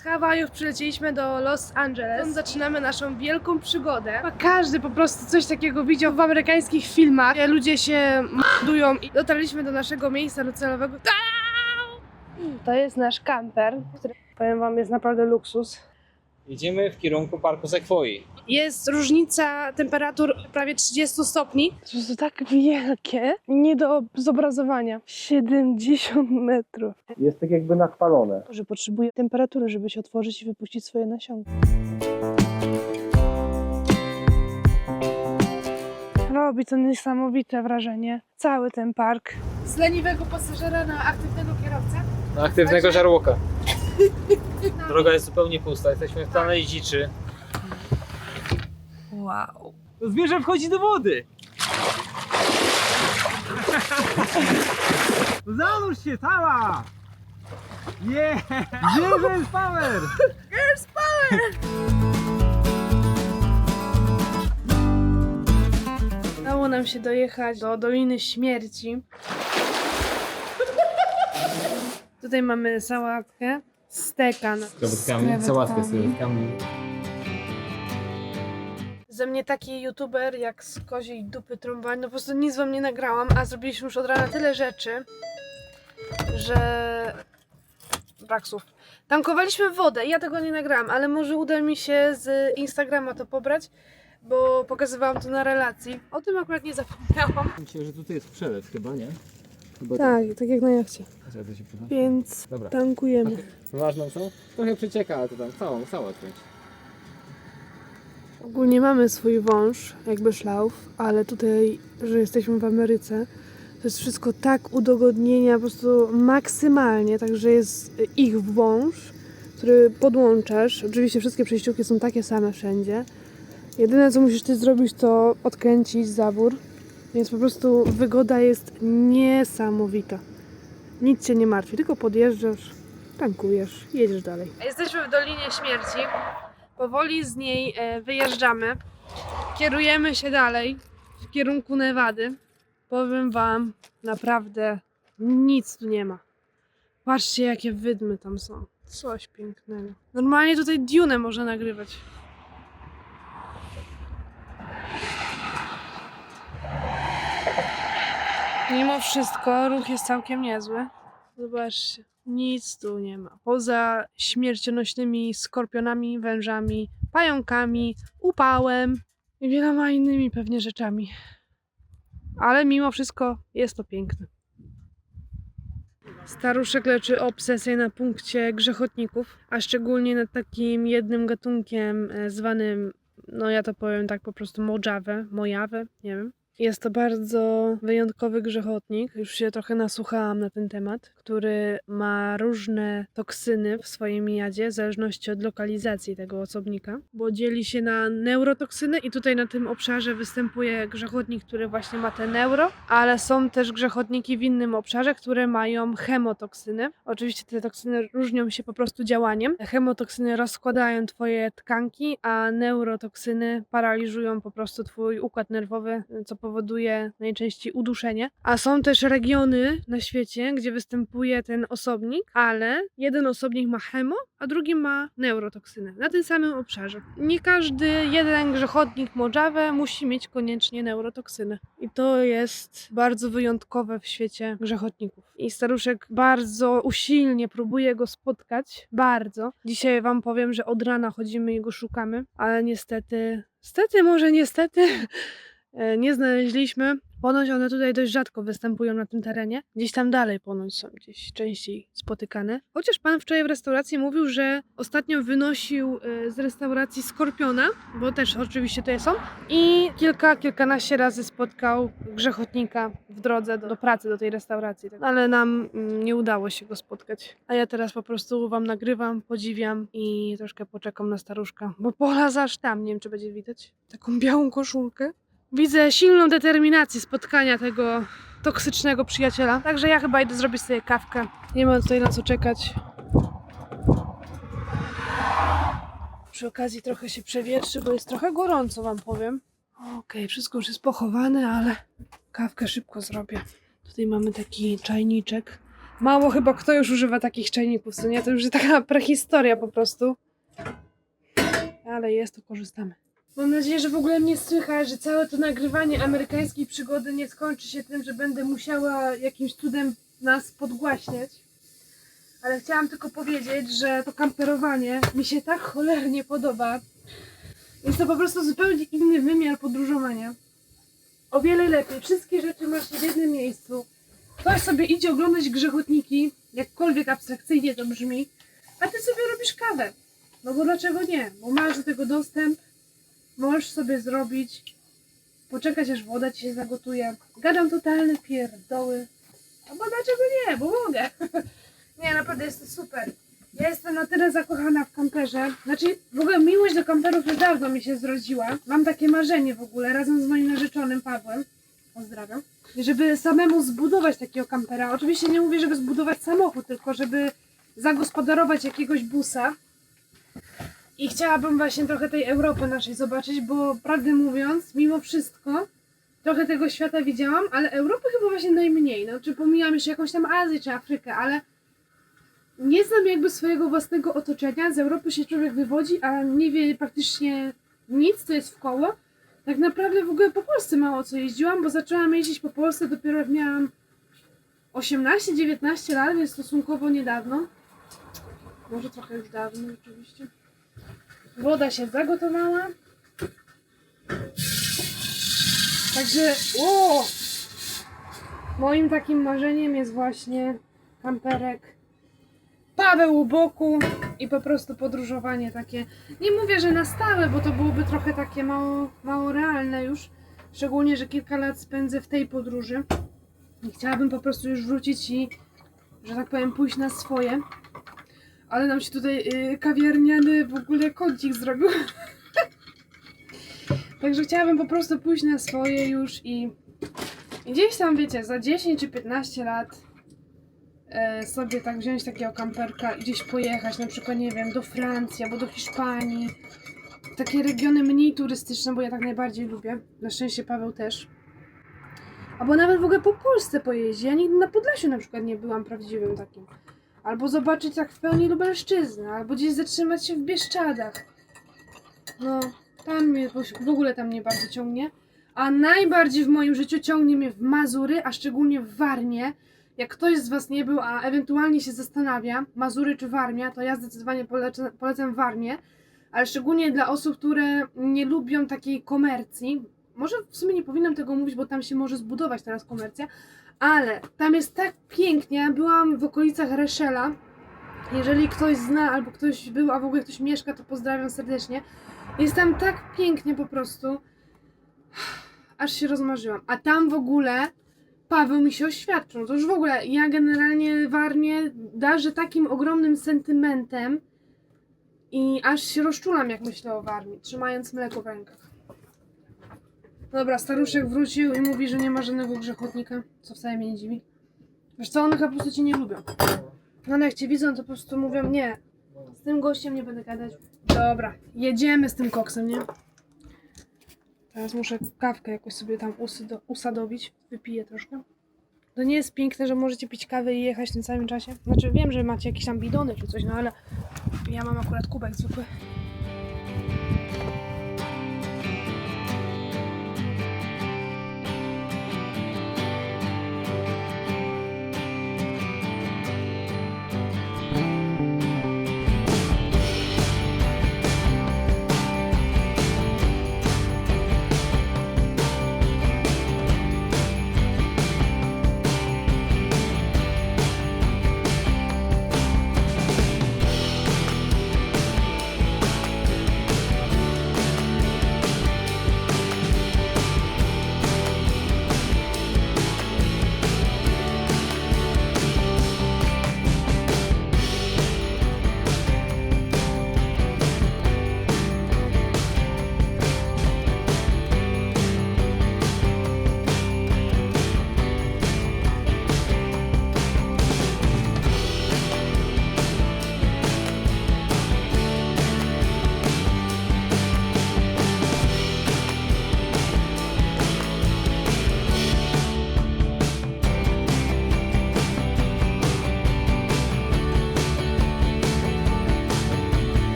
Z Hawajów przylecieliśmy do Los Angeles. Stąd zaczynamy naszą wielką przygodę. A każdy po prostu coś takiego widział w amerykańskich filmach, gdzie ludzie się mordują i dotarliśmy do naszego miejsca docelowego. To jest nasz kamper, który, powiem wam, jest naprawdę luksus. Idziemy w kierunku Parku Sekwoi. Jest różnica temperatur prawie 30 stopni. To jest tak wielkie, nie do zobrazowania. 70 metrów. Jest tak jakby nachwalone. Że potrzebuje temperatury, żeby się otworzyć i wypuścić swoje nasionka. Robi to niesamowite wrażenie. Cały ten park. Z leniwego pasażera na aktywnego kierowcę. Na aktywnego żarłoka. Droga jest zupełnie pusta, jesteśmy w planej dziczy. Wow. Zwierzę wchodzi do wody! Zanurz się cała! Nie! Zwierzę jest power! Udało nam się dojechać do Doliny Śmierci. Tutaj mamy sałatkę, steka z krewetkami. Sałatkę z krewetkami. Ze mnie taki youtuber jak z koziej dupy trąbać, no po prostu nic wam nie nagrałam, a zrobiliśmy już od rana tyle rzeczy, że brak słów. Tankowaliśmy wodę, ja tego nie nagrałam, ale może uda mi się z Instagrama to pobrać, bo pokazywałam to na relacji. O tym akurat nie zapomniałam. Myślę, że tutaj jest przelew chyba, nie? Chyba Tak na jachcie. to się podnosi. Więc Dobra. tankujemy. Ważną są? Trochę przecieka, ale to tam całą odkręć. Ogólnie mamy swój wąż, jakby szlauf, ale tutaj, że jesteśmy w Ameryce, to jest wszystko tak udogodnienia, po prostu maksymalnie, także jest ich wąż, który podłączasz. Oczywiście wszystkie przejściówki są takie same wszędzie. Jedyne co musisz ty zrobić, to odkręcić zawór, więc po prostu wygoda jest niesamowita. Nic cię nie martwi, tylko podjeżdżasz, tankujesz i jedziesz dalej. Jesteśmy w Dolinie Śmierci. Powoli z niej wyjeżdżamy. Kierujemy się dalej w kierunku Nevady. Powiem wam, naprawdę nic tu nie ma. Patrzcie, jakie wydmy tam są. Coś pięknego. Normalnie tutaj Dune można nagrywać. Mimo wszystko ruch jest całkiem niezły. Zobaczcie, nic tu nie ma. Poza śmiercionośnymi skorpionami, wężami, pająkami, upałem i wieloma innymi pewnie rzeczami. Ale mimo wszystko jest to piękne. Staruszek leczy obsesję na punkcie grzechotników, a szczególnie nad takim jednym gatunkiem zwanym, no ja to powiem tak po prostu Mojave, nie wiem. Jest to bardzo wyjątkowy grzechotnik, już się trochę nasłuchałam na ten temat, który ma różne toksyny w swoim jadzie, w zależności od lokalizacji tego osobnika, bo dzieli się na neurotoksyny i tutaj na tym obszarze występuje grzechotnik, który właśnie ma te neuro, ale są też grzechotniki w innym obszarze, które mają chemotoksyny. Oczywiście te toksyny różnią się po prostu działaniem. Chemotoksyny rozkładają twoje tkanki, a neurotoksyny paraliżują po prostu twój układ nerwowy, co powoduje najczęściej uduszenie. A są też regiony na świecie, gdzie występuje ten osobnik, ale jeden osobnik ma chemo, a drugi ma neurotoksynę na tym samym obszarze. Nie każdy jeden grzechotnik Mojave musi mieć koniecznie neurotoksynę. I to jest bardzo wyjątkowe w świecie grzechotników. I staruszek bardzo usilnie próbuje go spotkać. Bardzo. Dzisiaj wam powiem, że od rana chodzimy i go szukamy, ale niestety, nie znaleźliśmy. Ponoć one tutaj dość rzadko występują na tym terenie. Gdzieś tam dalej ponoć są gdzieś częściej spotykane. Chociaż pan wczoraj w restauracji mówił, że ostatnio wynosił z restauracji skorpiona, bo też oczywiście tutaj są. I kilkanaście razy spotkał grzechotnika w drodze do pracy, do tej restauracji. Ale nam nie udało się go spotkać. A ja teraz po prostu wam nagrywam, podziwiam i troszkę poczekam na staruszka. Bo pola aż tam, nie wiem czy będzie widać. Taką białą koszulkę. Widzę silną determinację spotkania tego toksycznego przyjaciela. Także ja chyba idę zrobić sobie kawkę. Nie ma tutaj na co czekać. Przy okazji trochę się przewietrzy, bo jest trochę gorąco, wam powiem. Okej, wszystko już jest pochowane, ale kawkę szybko zrobię. Tutaj mamy taki czajniczek Mało chyba kto już używa takich czajników, co nie? To już jest taka prehistoria po prostu. Ale jest, to korzystamy. Mam nadzieję, że w ogóle mnie słychać, że całe to nagrywanie amerykańskiej przygody nie skończy się tym, że będę musiała jakimś cudem nas podgłaśniać. Ale chciałam tylko powiedzieć, że to kamperowanie mi się tak cholernie podoba. Jest to po prostu zupełnie inny wymiar podróżowania. O wiele lepiej. Wszystkie rzeczy masz w jednym miejscu. Ktoś sobie idzie oglądać grzechotniki, jakkolwiek abstrakcyjnie to brzmi, a ty sobie robisz kawę. No bo dlaczego nie? Bo masz do tego dostęp, możesz sobie zrobić, poczekać aż woda ci się zagotuje. Gadam totalne pierdoły. A bo dlaczego nie? Bo mogę. Nie, naprawdę jest to super. Ja jestem na tyle zakochana w kamperze. Znaczy, w ogóle miłość do kamperów już dawno mi się zrodziła. Mam takie marzenie w ogóle, razem z moim narzeczonym Pawłem. Pozdrawiam. Żeby samemu zbudować takiego kampera. Oczywiście nie mówię, żeby zbudować samochód, tylko żeby zagospodarować jakiegoś busa. I chciałabym właśnie trochę tej Europy naszej zobaczyć, bo prawdę mówiąc, mimo wszystko, trochę tego świata widziałam, ale Europy chyba właśnie najmniej. No, czy pomijam jeszcze jakąś tam Azję czy Afrykę, ale nie znam jakby swojego własnego otoczenia. Z Europy się człowiek wywodzi, a nie wie praktycznie nic, co jest w koło. Tak naprawdę w ogóle po Polsce mało co jeździłam, bo zaczęłam jeździć po Polsce dopiero jak miałam 18-19 lat, więc stosunkowo niedawno. Może trochę już dawno oczywiście. Woda się zagotowała. Także moim takim marzeniem jest właśnie kamperek, Paweł u boku i po prostu podróżowanie takie. Nie mówię, że na stałe, bo to byłoby trochę takie mało realne już. Szczególnie, że kilka lat spędzę w tej podróży. I chciałabym po prostu już wrócić i, że tak powiem, pójść na swoje. Ale nam się tutaj kawiarniany w ogóle kącik zrobił. Także chciałabym po prostu pójść na swoje już i gdzieś tam, wiecie, za 10 czy 15 lat sobie tak wziąć takiego kamperka i gdzieś pojechać, na przykład, nie wiem, do Francji albo do Hiszpanii. Takie regiony mniej turystyczne, bo ja tak najbardziej lubię. Na szczęście Paweł też. Albo nawet w ogóle po Polsce pojeździ. Ja nigdy na Podlasiu na przykład nie byłam prawdziwym takim. Albo zobaczyć tak w pełni Lubelszczyznę, albo gdzieś zatrzymać się w Bieszczadach. No, tam mnie, w ogóle tam mnie bardzo ciągnie. A najbardziej w moim życiu ciągnie mnie w Mazury, a szczególnie w Warmię. Jak ktoś z Was nie był, a ewentualnie się zastanawia, Mazury czy Warmia, to ja zdecydowanie polecam Warmię. Ale szczególnie dla osób, które nie lubią takiej komercji. Może w sumie nie powinnam tego mówić, bo tam się może zbudować teraz komercja. Ale tam jest tak pięknie. Byłam w okolicach Reszela. Jeżeli ktoś zna albo ktoś był, a w ogóle ktoś mieszka, to pozdrawiam serdecznie. Jest tam tak pięknie po prostu. Aż się rozmarzyłam. A tam w ogóle Paweł mi się oświadczył. To już w ogóle ja generalnie Warmię darzę takim ogromnym sentymentem i aż się rozczulam, jak myślę o Warmii, trzymając mleko w rękach. Dobra, staruszek wrócił i mówi, że nie ma żadnego grzechotnika, co wcale mnie nie dziwi. Wiesz co, one po prostu cię nie lubią. No ale jak cię widzą, to po prostu mówią, nie, z tym gościem nie będę gadać. Dobra, jedziemy z tym koksem, nie? Teraz muszę kawkę jakoś sobie tam usadowić. Wypiję troszkę. To nie jest piękne, że możecie pić kawę i jechać w tym samym czasie. Znaczy wiem, że macie jakieś tam bidony czy coś, no ale ja mam akurat kubek zwykły.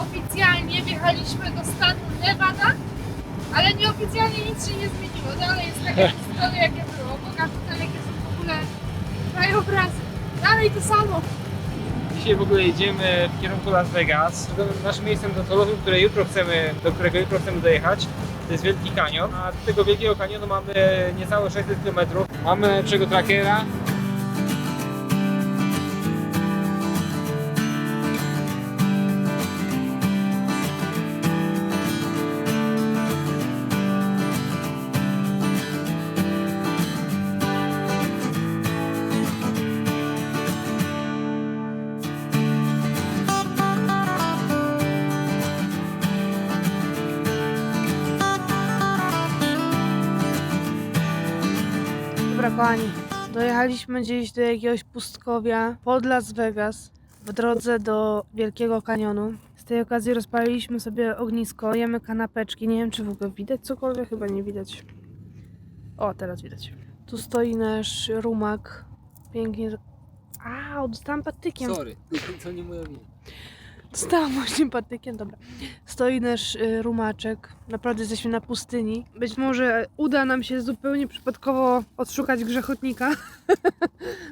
oficjalnie wjechaliśmy do stanu Nevada, ale nieoficjalnie nic się nie zmieniło. Dalej jest taka historia, jakie było. Pokażę tutaj, jakie są w ogóle krajobrazy. Dalej to samo. Dzisiaj w ogóle jedziemy w kierunku Las Vegas. Naszym miejscem docelowym, do którego jutro chcemy dojechać, to jest Wielki Kanion. A do tego Wielkiego Kanionu mamy niecałe 600 km. Mamy najlepszego trackera. Dobra kochani, dojechaliśmy gdzieś do jakiegoś pustkowia pod Las Vegas w drodze do Wielkiego Kanionu. Z tej okazji rozpaliliśmy sobie ognisko, jemy kanapeczki. Nie wiem, czy w ogóle widać cokolwiek, chyba nie widać. O, teraz widać. Tu stoi nasz rumak. Pięknie. Au, dostałam patykiem. Sorry, to nie moja wina. Dostałam właśnie patykiem, dobra. Stoi nasz rumaczek. Naprawdę jesteśmy na pustyni. Być może uda nam się zupełnie przypadkowo odszukać grzechotnika,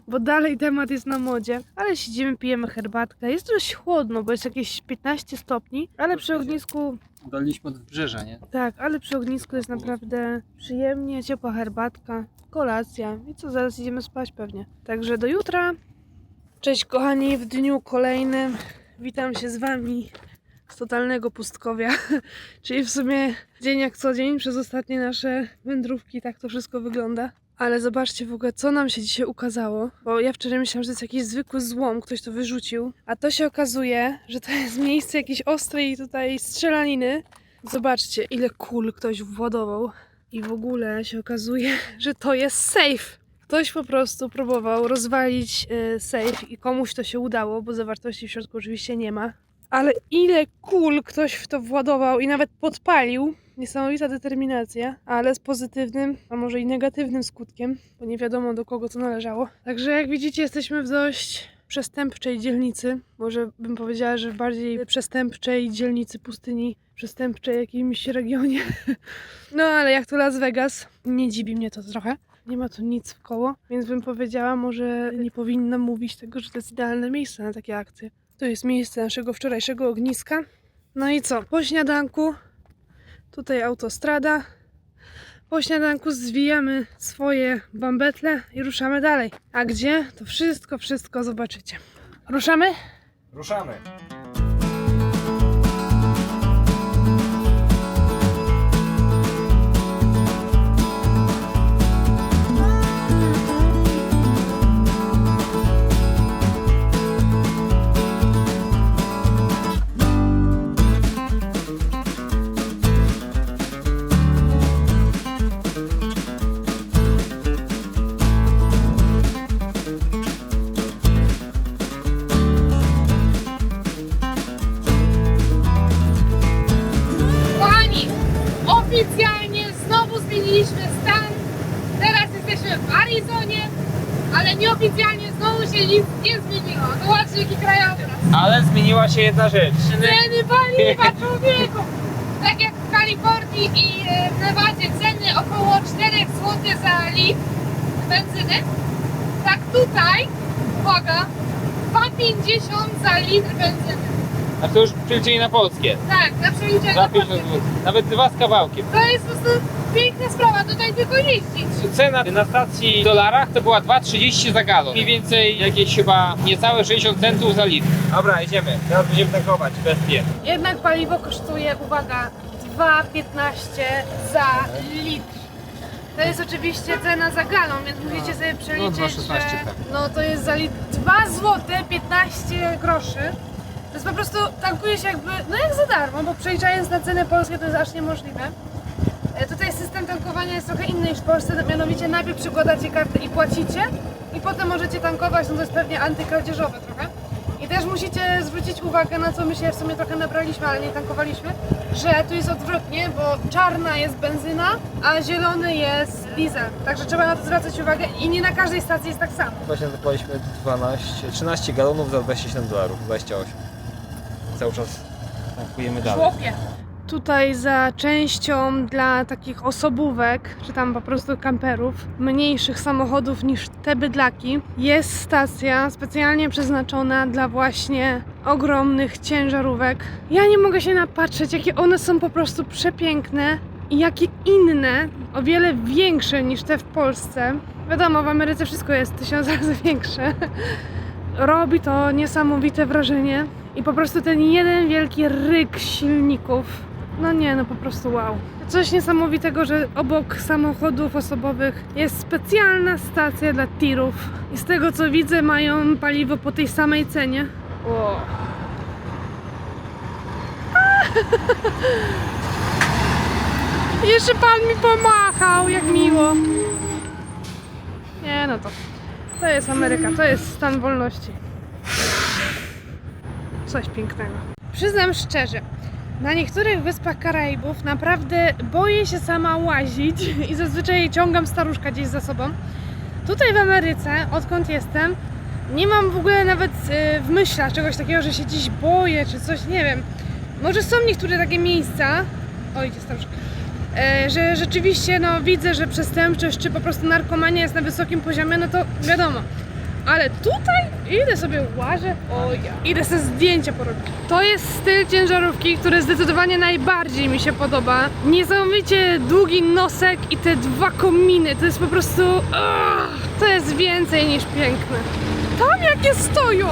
bo dalej temat jest na modzie. Ale siedzimy, pijemy herbatkę. Jest dość chłodno, bo jest jakieś 15 stopni, ale przy ognisku... Daliśmy od wybrzeża, nie? Tak, ale przy ognisku jest naprawdę przyjemnie, ciepła herbatka, kolacja i co, zaraz idziemy spać pewnie. Także do jutra. Cześć kochani, w dniu kolejnym witam się z wami z totalnego pustkowia, czyli w sumie dzień jak co dzień przez ostatnie nasze wędrówki, tak to wszystko wygląda. Ale zobaczcie w ogóle, co nam się dzisiaj ukazało, bo ja wczoraj myślałam, że to jest jakiś zwykły złom, ktoś to wyrzucił, a to się okazuje, że to jest miejsce jakiejś ostrej tutaj strzelaniny. Zobaczcie, ile kul ktoś władował i w ogóle się okazuje, że to jest safe. Ktoś po prostu próbował rozwalić safe i komuś to się udało, bo zawartości w środku oczywiście nie ma. Ale ile kul ktoś w to władował i nawet podpalił. Niesamowita determinacja, ale z pozytywnym, a może i negatywnym skutkiem, bo nie wiadomo do kogo to należało. Także jak widzicie, jesteśmy w dość przestępczej dzielnicy. Może bym powiedziała, że w bardziej przestępczej dzielnicy pustyni, przestępczej jakimś regionie. No ale jak to Las Vegas, nie dziwi mnie to trochę. Nie ma tu nic wkoło, więc bym powiedziała, może nie powinnam mówić tego, że to jest idealne miejsce na takie akcje. To jest miejsce naszego wczorajszego ogniska. No i co? Po śniadanku, tutaj autostrada. Po śniadanku zwijamy swoje bambetle i ruszamy dalej. A gdzie? To wszystko zobaczycie. Ruszamy? Ruszamy. Oficjalnie znowu zmieniliśmy stan. Teraz jesteśmy w Arizonie, ale nieoficjalnie znowu się nic nie zmieniło. Zobaczcie jaki krajobraz. Ale zmieniła się jedna rzecz. Ceny paliwa, człowieku! Tak jak w Kalifornii i w Nevadzie ceny około 4 zł za litr benzyny, tak tutaj, uwaga, 2,50 za litr benzyny. A to już przeliczenie na polskie. Tak, na przeliczenie Za na 50 zł. Nawet 2 z kawałkiem. To jest po prostu piękna sprawa, tutaj tylko jeździć. Cena na stacji w dolarach to była 2,30 za galon. Mniej więcej jakieś chyba niecałe 60 centów za litr. Dobra, jedziemy. Teraz będziemy tankować bez pier. Jednak paliwo kosztuje, uwaga, 2,15 za litr. To jest oczywiście cena za galon, więc musicie sobie przeliczyć, 2,16 że tak. no to jest za litr 2 zł 15 groszy. To jest po prostu, tankuje się jakby, no jak za darmo, bo przeliczając na cenę polskie to jest aż niemożliwe. Tutaj system tankowania jest trochę inny niż w Polsce, mianowicie najpierw przykładacie kartę i płacicie i potem możecie tankować, no to jest pewnie antykradzieżowe trochę. I też musicie zwrócić uwagę, na co my się w sumie trochę nabraliśmy, ale nie tankowaliśmy, że tu jest odwrotnie, bo czarna jest benzyna, a zielony jest diesel. Także trzeba na to zwracać uwagę i nie na każdej stacji jest tak samo. Właśnie zapłaliśmy 13 galonów za $27, 28. Cały czas Tankujemy dalej. Chłopie. Tutaj za częścią dla takich osobówek, czy tam po prostu kamperów, mniejszych samochodów niż te bydlaki, jest stacja specjalnie przeznaczona dla właśnie ogromnych ciężarówek. Ja nie mogę się napatrzeć, jakie one są po prostu przepiękne i jakie inne, o wiele większe niż te w Polsce. Wiadomo, w Ameryce wszystko jest 1000 razy większe. Robi to niesamowite wrażenie i po prostu ten jeden wielki ryk silników. No nie, no po prostu wow. Coś niesamowitego, że obok samochodów osobowych jest specjalna stacja dla tirów. I z tego co widzę, mają paliwo po tej samej cenie. Wow. Jeszcze pan mi pomachał, jak miło. Nie, no to jest Ameryka, to jest stan wolności. Coś pięknego. Przyznam szczerze, na niektórych wyspach Karaibów naprawdę boję się sama łazić i zazwyczaj ciągam staruszka gdzieś za sobą. Tutaj w Ameryce, odkąd jestem, nie mam w ogóle nawet w myślach czegoś takiego, że się gdzieś boję czy coś, nie wiem. Może są niektóre takie miejsca, oj, idzie staruszek, że rzeczywiście no, widzę, że przestępczość czy po prostu narkomania jest na wysokim poziomie, no to wiadomo. Ale tutaj idę sobie łażę, idę sobie zdjęcia porobić. To jest styl ciężarówki, który zdecydowanie najbardziej mi się podoba. Niesamowicie długi nosek i te dwa kominy, to jest po prostu... to jest więcej niż piękne. Tam jakie stoją!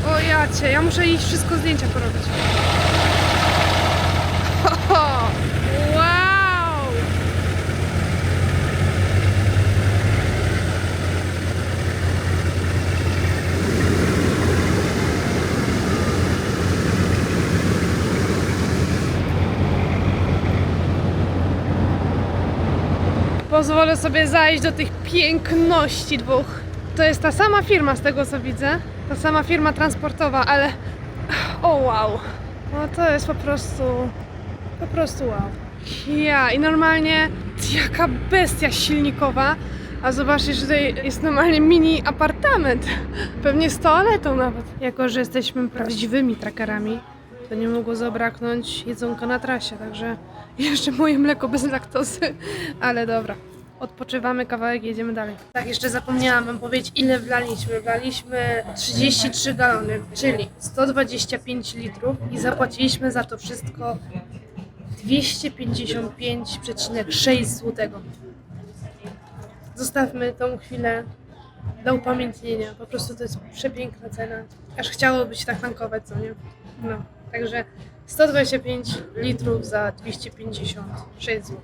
O jacie, ja muszę iść wszystko zdjęcia porobić. Wow! Pozwolę sobie zajść do tych piękności dwóch. To jest ta sama firma z tego co widzę. Ta sama firma transportowa, ale... O wow! No to jest po prostu wow. Ja i normalnie jaka bestia silnikowa. A zobaczcie, że tutaj jest normalnie mini apartament. Pewnie z toaletą nawet. Jako, że jesteśmy prawdziwymi trackerami, to nie mogło zabraknąć jedzonka na trasie, także jeszcze moje mleko bez laktozy, ale dobra. Odpoczywamy kawałek, jedziemy dalej. Tak, jeszcze zapomniałam wam powiedzieć, ile wlaliśmy. Wlaliśmy 33 galony, czyli 125 litrów i zapłaciliśmy za to wszystko 255,6 zł. Zostawmy tą chwilę dla upamiętnienia. Po prostu to jest przepiękna cena. Aż chciałoby się tak tankować, co nie? No, także 125 litrów za 256 zł.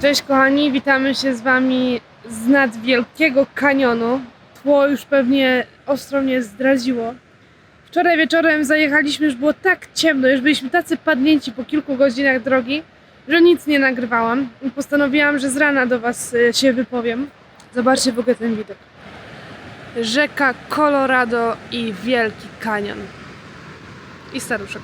Cześć kochani, witamy się z wami z nad Wielkiego Kanionu. Tło już pewnie ostro mnie zdradziło. Wczoraj wieczorem zajechaliśmy, już było tak ciemno, już byliśmy tacy padnięci po kilku godzinach drogi, że nic nie nagrywałam. I postanowiłam, że z rana do was się wypowiem. Zobaczcie w ogóle ten widok. Rzeka Colorado i Wielki Kanion. I staruszek.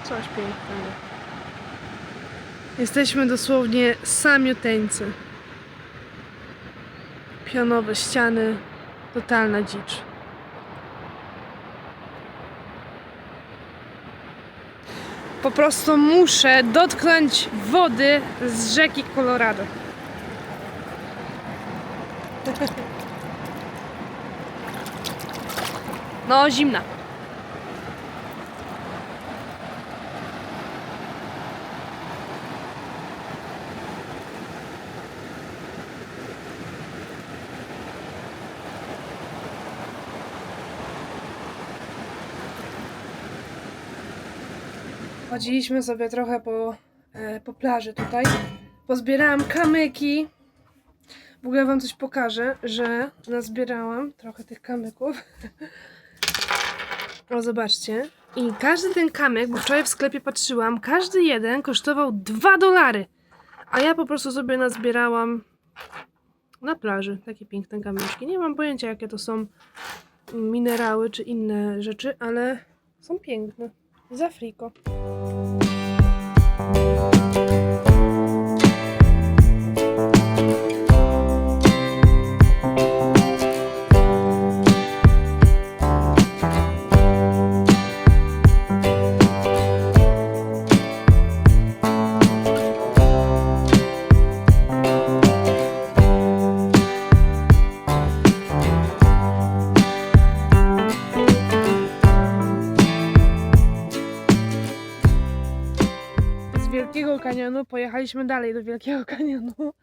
Coś pięknego. Jesteśmy dosłownie samiuteńcy. Pionowe ściany, totalna dzicz. Po prostu muszę dotknąć wody z rzeki Colorado. No, zimna. Chodziliśmy sobie trochę po plaży tutaj. Pozbierałam kamyki. W ogóle wam coś pokażę, że nazbierałam trochę tych kamyków. O, zobaczcie. I każdy ten kamyk, bo wczoraj w sklepie patrzyłam, każdy jeden kosztował $2. A ja po prostu sobie nazbierałam na plaży takie piękne kamyczki. Nie mam pojęcia, jakie to są minerały czy inne rzeczy, ale są piękne. Z Afriko. Wielkiego Kanionu pojechaliśmy dalej do Wielkiego Kanionu.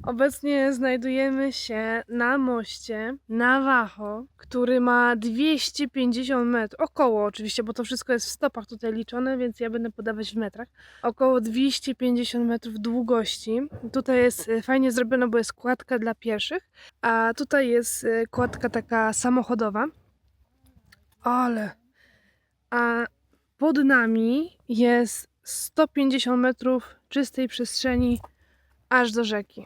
Obecnie znajdujemy się na moście Navajo, który ma 250 metrów, około oczywiście, bo to wszystko jest w stopach tutaj liczone, więc ja będę podawać w metrach. Około 250 metrów długości. Tutaj jest fajnie zrobione, bo jest kładka dla pieszych, a tutaj jest kładka taka samochodowa. A pod nami jest 150 metrów czystej przestrzeni aż do rzeki.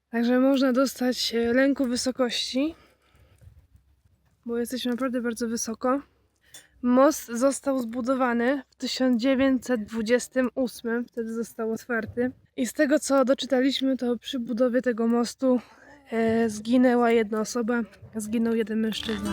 Także można dostać lęku wysokości, bo jesteśmy naprawdę bardzo wysoko. Most został zbudowany w 1928, wtedy został otwarty. I z tego co doczytaliśmy, to przy budowie tego mostu zginęła jedna osoba, zginął jeden mężczyzna.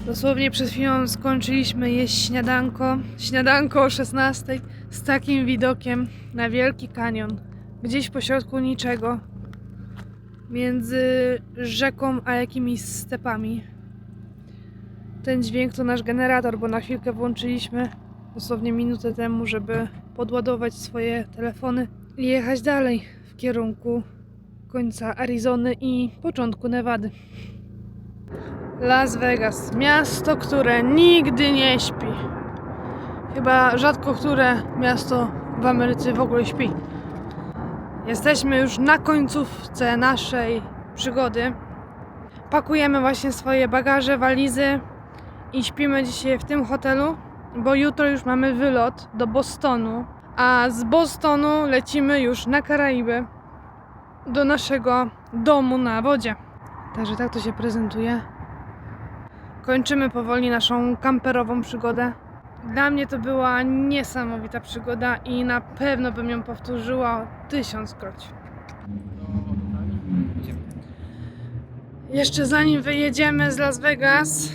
Dosłownie przed chwilą skończyliśmy jeść śniadanko. Śniadanko o 16 z takim widokiem na Wielki Kanion. Gdzieś pośrodku niczego. Między rzeką a jakimiś stepami. Ten dźwięk to nasz generator, bo na chwilkę włączyliśmy dosłownie minutę temu, żeby podładować swoje telefony i jechać dalej w kierunku końca Arizony i początku Nevady. Las Vegas, miasto, które nigdy nie śpi. Chyba rzadko które miasto w Ameryce w ogóle śpi. Jesteśmy już na końcówce naszej przygody. Pakujemy właśnie swoje bagaże, walizy i śpimy dzisiaj w tym hotelu, bo jutro już mamy wylot do Bostonu, a z Bostonu lecimy już na Karaiby do naszego domu na wodzie. Także tak to się prezentuje. Kończymy powoli naszą kamperową przygodę. Dla mnie to była niesamowita przygoda i na pewno bym ją powtórzyła 1000-kroć. Jeszcze zanim wyjedziemy z Las Vegas,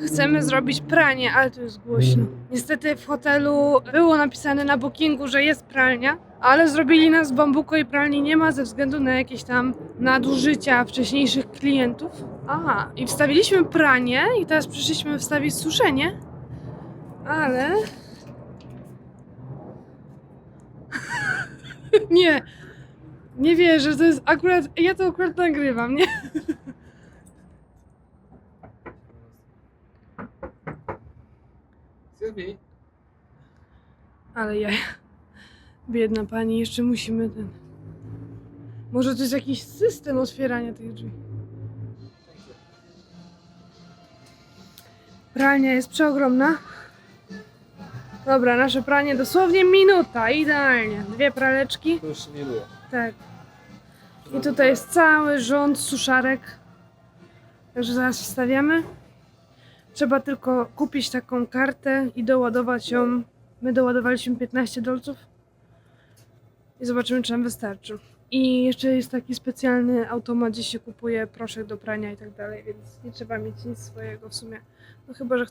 chcemy zrobić pranie, ale to jest głośno. Niestety w hotelu było napisane na bookingu, że jest pralnia, ale zrobili nas w bambuko i pralni nie ma ze względu na jakieś tam nadużycia wcześniejszych klientów. Aha, i wstawiliśmy pranie i teraz przyszliśmy wstawić suszenie, ale... Nie wierzę, to jest akurat... Ja to akurat nagrywam, nie? Ale ja... Biedna pani, jeszcze musimy ten... Może to jest jakiś system otwierania tych drzwi. Pralnia jest przeogromna. Dobra, nasze pranie dosłownie minuta, idealnie. 2 praleczki. To już się nie było. Tak. I tutaj jest cały rząd suszarek. Także zaraz wstawiamy. Trzeba tylko kupić taką kartę i doładować ją. My doładowaliśmy 15 dolców. I zobaczymy, czy nam wystarczy. I jeszcze jest taki specjalny automat, gdzie się kupuje proszek do prania i tak dalej, więc nie trzeba mieć nic swojego w sumie. No chyba, że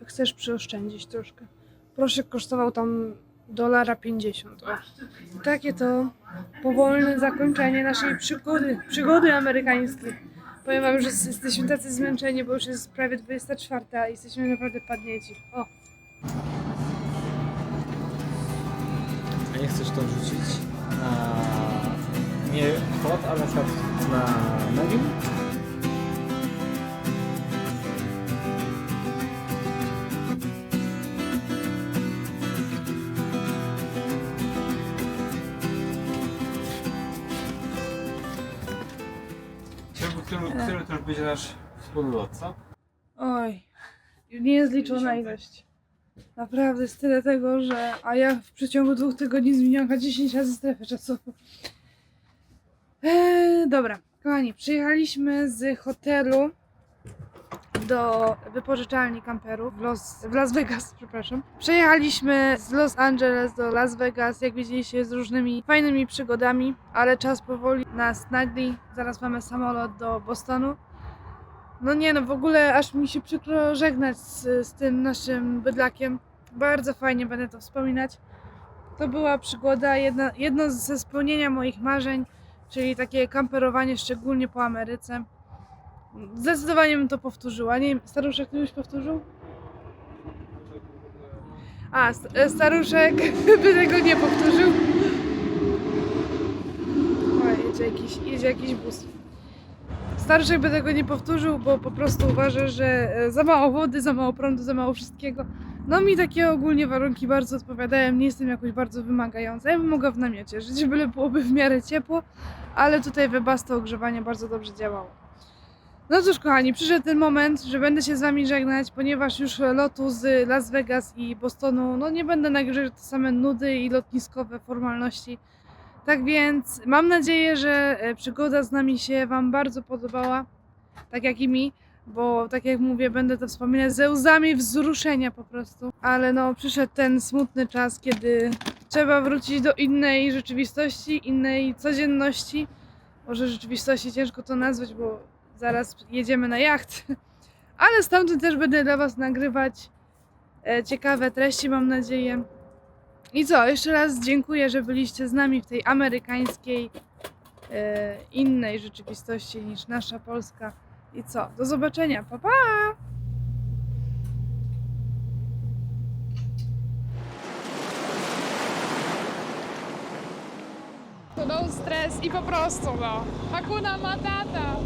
chcesz przyoszczędzić troszkę. Proszek kosztował tam $1.50. O. Takie to powolne zakończenie naszej przygody amerykańskiej. Powiem wam, że jesteśmy tacy zmęczeni, bo już jest prawie 24, a jesteśmy naprawdę padnięci. O! A nie chcesz to rzucić na... nie hot, ale na przykład na medium? Który to już będzie nasz wspólny lot, co? Oj, niezliczona ilość. Naprawdę jest tyle tego, że... A ja w przeciągu 2 tygodni zmieniłam chyba 10 razy strefę czasową. Dobra, kochani, przyjechaliśmy z hotelu do wypożyczalni kamperów w Las Vegas, przepraszam. Przejechaliśmy z Los Angeles do Las Vegas, jak widzieliście, z różnymi fajnymi przygodami, ale czas powoli nas nagli. Zaraz mamy samolot do Bostonu. No nie no, w ogóle aż mi się przykro żegnać z tym naszym bydlakiem. Bardzo fajnie będę to wspominać. To była przygoda, jedno ze spełnienia moich marzeń, czyli takie kamperowanie, szczególnie po Ameryce. Zdecydowanie bym to powtórzyła. Nie wiem, staruszek, ty już powtórzył? A, staruszek by tego nie powtórzył. O, jedzie jakiś bus. Staruszek by tego nie powtórzył, bo po prostu uważa, że za mało wody, za mało prądu, za mało wszystkiego. No mi takie ogólnie warunki bardzo odpowiadają, nie jestem jakoś bardzo wymagająca. Ja bym mogła w namiocie żyć, byle byłoby w miarę ciepło, ale tutaj Webasto ogrzewanie bardzo dobrze działało. No cóż kochani, przyszedł ten moment, że będę się z wami żegnać, ponieważ już lotu z Las Vegas i Bostonu, no nie będę nagrywać, to same nudy i lotniskowe formalności. Tak więc mam nadzieję, że przygoda z nami się wam bardzo podobała, tak jak i mi, bo tak jak mówię, będę to wspominać ze łzami wzruszenia po prostu. Ale no przyszedł ten smutny czas, kiedy trzeba wrócić do innej rzeczywistości, innej codzienności. Może rzeczywistości ciężko to nazwać, bo zaraz jedziemy na jacht, ale stamtąd też będę dla was nagrywać ciekawe treści, mam nadzieję. I co, jeszcze raz dziękuję, że byliście z nami w tej amerykańskiej, innej rzeczywistości niż nasza polska. I co, do zobaczenia, pa pa! To no stres i po prostu no, Hakuna Matata!